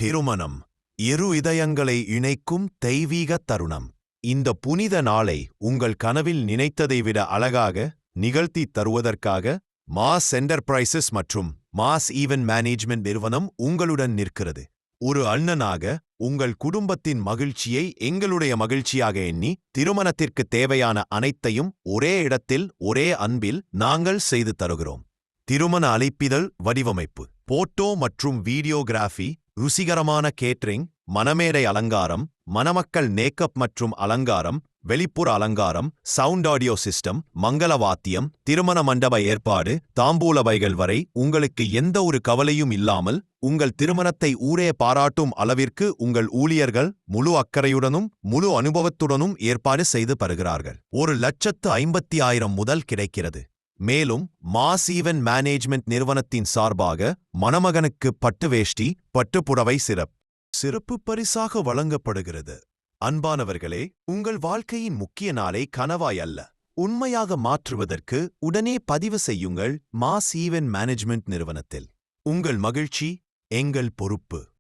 திருமணம் இரு இதயங்களை இணைக்கும் தெய்வீக தருணம். இந்த புனித நாளை உங்கள் கனவில் நினைத்ததை விட அழகாக நிகழ்த்தி தருவதற்காக மாஸ் என்டர்பிரைசஸ் மற்றும் மாஸ் ஈவென்ட் மேனேஜ்மெண்ட் நிறுவனம் உங்களுடன் நிற்கிறது. ஒரு அண்ணனாக உங்கள் குடும்பத்தின் மகிழ்ச்சியை எங்களுடைய மகிழ்ச்சியாக எண்ணி திருமணத்திற்கு தேவையான அனைத்தையும் ஒரே இடத்தில் ஒரே அன்பில் நாங்கள் செய்து தருகிறோம். திருமண அழைப்பிதழ் வடிவமைப்பு, போட்டோ மற்றும் வீடியோகிராஃபி, ருசிகரமான கேட்டரிங், மணமேடை அலங்காரம், மணமக்கள் மேக்கப் மற்றும் அலங்காரம், வெளிப்புற அலங்காரம், சவுண்ட் ஆடியோ சிஸ்டம், மங்கள வாத்தியம், திருமண மண்டப ஏற்பாடு, தாம்பூல பைகள் வரை உங்களுக்கு எந்த ஒரு கவலையும் இல்லாமல் உங்கள் திருமணத்தை ஊரே பாராட்டும் அளவிற்கு உங்கள் ஊழியர்கள் முழு அக்கறையுடனும் முழு அனுபவத்துடனும் ஏற்பாடு செய்து வருகிறார்கள். 1,50,000 முதல் கிடைக்கிறது. மேலும் மாஸ் ஈவென்ட் மேனேஜ்மெண்ட் நிறுவனத்தின் சார்பாக மணமகனுக்கு பட்டு வேஷ்டி, பட்டுப்புடவை சிறப்பு பரிசாக வழங்கப்படுகிறது. அன்பானவர்களே, உங்கள் வாழ்க்கையின் முக்கிய நாளை கனவாய் அல்ல, உண்மையாக மாற்றுவதற்கு உடனே பதிவு செய்யுங்கள் மாஸ் ஈவென்ட் மேனேஜ்மெண்ட் நிறுவனத்தில். உங்கள் மகிழ்ச்சி எங்கள் பொறுப்பு.